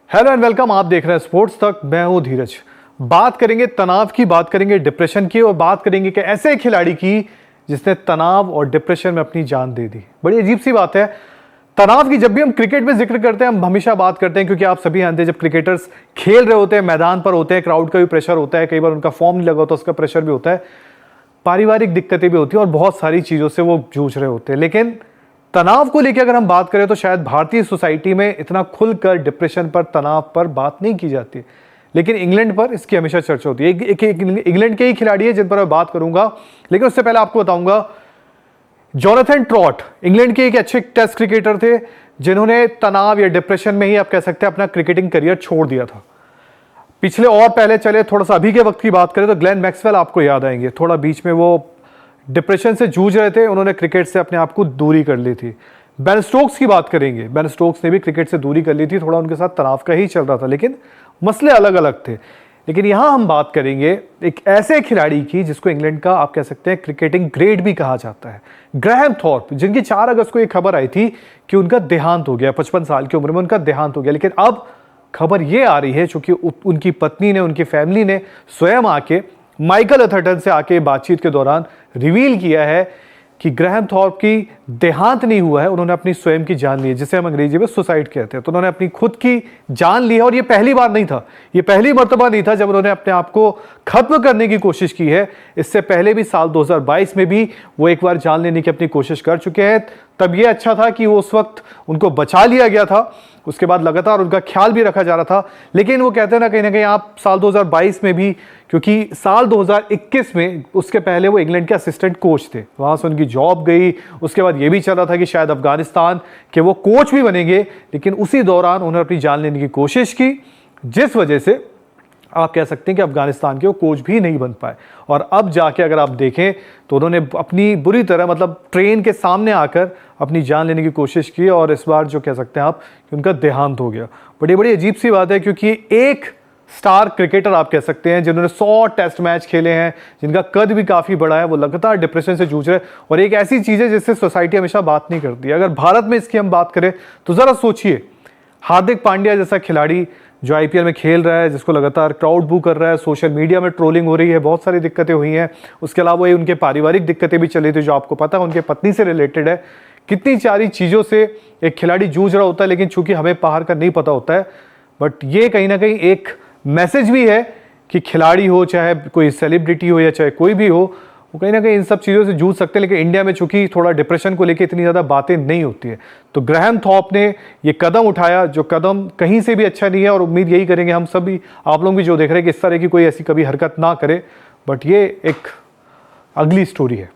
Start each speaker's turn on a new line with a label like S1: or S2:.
S1: Hello and welcome, आप देख रहे हैं स्पोर्ट्स तक। मैं हूं धीरज। बात करेंगे तनाव की, बात करेंगे डिप्रेशन की, और बात करेंगे कि ऐसे खिलाड़ी की जिसने तनाव और डिप्रेशन में अपनी जान दे दी। बड़ी अजीब सी बात है तनाव की। जब भी हम क्रिकेट में जिक्र करते हैं हम हमेशा बात करते हैं, क्योंकि आप सभी जानते हैं जब क्रिकेटर्स खेल रहे होते हैं, मैदान पर होते हैं, क्राउड का भी प्रेशर होता है, कई बार उनका फॉर्म नहीं लगा होता उसका प्रेशर भी होता है, पारिवारिक दिक्कतें भी होती हैं और बहुत सारी चीज़ों से वो जूझ रहे होते हैं। लेकिन तनाव को लेकर अगर हम बात करें तो शायद भारतीय सोसाइटी में इतना खुलकर डिप्रेशन पर, तनाव पर बात नहीं की जाती, लेकिन इंग्लैंड पर इसकी हमेशा चर्चा होती है। इंग्लैंड के ही खिलाड़ी है जिन पर मैं बात करूंगा, लेकिन उससे पहले आपको बताऊंगा जोनाथन ट्रॉट इंग्लैंड के एक अच्छे टेस्ट क्रिकेटर थे जिन्होंने तनाव या डिप्रेशन में ही आप कह सकते हैं अपना क्रिकेटिंग करियर छोड़ दिया था। पिछले और पहले चले थोड़ा सा अभी के वक्त की बात करें तो ग्लेन मैक्सवेल आपको याद आएंगे। थोड़ा बीच में वो डिप्रेशन से जूझ रहे थे, उन्होंने क्रिकेट से अपने आप को दूरी कर ली थी। बेन स्टोक्स की बात करेंगे, बेन स्टोक्स ने भी क्रिकेट से दूरी कर ली थी, थोड़ा उनके साथ तनाव का ही चल रहा था, लेकिन मसले अलग अलग थे। लेकिन यहां हम बात करेंगे एक ऐसे खिलाड़ी की जिसको इंग्लैंड का आप कह सकते हैं क्रिकेटिंग ग्रेट भी कहा जाता है, ग्राहम थॉर्प, जिनकी 4 अगस्त को एक खबर आई थी कि उनका देहांत हो गया। 55 साल की उम्र में उनका देहांत हो गया। लेकिन अब खबर यह आ रही है, चूंकि उनकी पत्नी ने, उनकी फैमिली ने स्वयं आके माइकल अथर्टन से आके बातचीत के दौरान रिवील किया है कि ग्राहम थॉर्प की देहांत नहीं हुआ है, उन्होंने अपनी स्वयं की जान ली है, जिसे हम अंग्रेजी में सुसाइड कहते हैं। तो उन्होंने अपनी खुद की जान ली है, और ये पहली बार नहीं था, ये पहली मर्तबा नहीं था जब उन्होंने अपने आप को खत्म करने की कोशिश की है। इससे पहले भी साल 2022 में भी वो एक बार जान लेने की अपनी कोशिश कर चुके हैं। तब ये अच्छा था कि वो उस वक्त उनको बचा लिया गया था, उसके बाद लगातार उनका ख्याल भी रखा जा रहा था। लेकिन वो कहते हैं ना कहीं आप साल 2022 में भी, क्योंकि साल 2021 में उसके पहले वो इंग्लैंड के असिस्टेंट कोच थे, वहां से उनकी जॉब गई। उसके बाद ये भी चल रहा था कि शायद अफगानिस्तान के वो कोच भी बनेंगे, लेकिन उसी दौरान उन्होंने अपनी जान लेने की कोशिश की, जिस वजह से आप कह सकते हैं कि अफगानिस्तान के वो कोच भी नहीं बन पाए। और अब जाके अगर आप देखें तो उन्होंने अपनी बुरी तरह, मतलब ट्रेन के सामने आकर अपनी जान लेने की कोशिश की, और इस बार जो कह सकते हैं आप कि उनका देहांत हो गया। बड़ी बड़ी अजीब सी बात है, क्योंकि एक स्टार क्रिकेटर आप कह सकते हैं जिन्होंने 100 टेस्ट मैच खेले हैं, जिनका कद भी काफ़ी बड़ा है, वो लगातार डिप्रेशन से जूझ रहे हैं। और एक ऐसी चीज़ है जिससे सोसाइटी हमेशा बात नहीं करती। अगर भारत में इसकी हम बात करें तो ज़रा सोचिए, हार्दिक पांड्या जैसा खिलाड़ी जो आईपीएल में खेल रहा है, जिसको लगातार क्राउड बू कर रहा है, सोशल मीडिया में ट्रोलिंग हो रही है, बहुत सारी दिक्कतें हुई हैं। उसके अलावा ये उनके पारिवारिक दिक्कतें भी चली थी जो आपको पता है उनके पत्नी से रिलेटेड है। कितनी सारी चीज़ों से एक खिलाड़ी जूझ रहा होता है, लेकिन चूंकि हमें बाहर का नहीं पता होता है। बट ये कहीं ना कहीं एक मैसेज भी है कि खिलाड़ी हो, चाहे कोई सेलिब्रिटी हो या चाहे कोई भी हो, वो कहीं ना कहीं इन सब चीज़ों से जूझ सकते हैं। लेकिन इंडिया में चूंकि थोड़ा डिप्रेशन को लेकर इतनी ज़्यादा बातें नहीं होती है, तो ग्राहम थॉर्प ने ये कदम उठाया, जो कदम कहीं से भी अच्छा नहीं है। और उम्मीद यही करेंगे हम सभी, आप लोग भी जो देख रहे हैं, कि इस तरह की कोई ऐसी कभी हरकत ना करे। बट ये एक अगली स्टोरी है।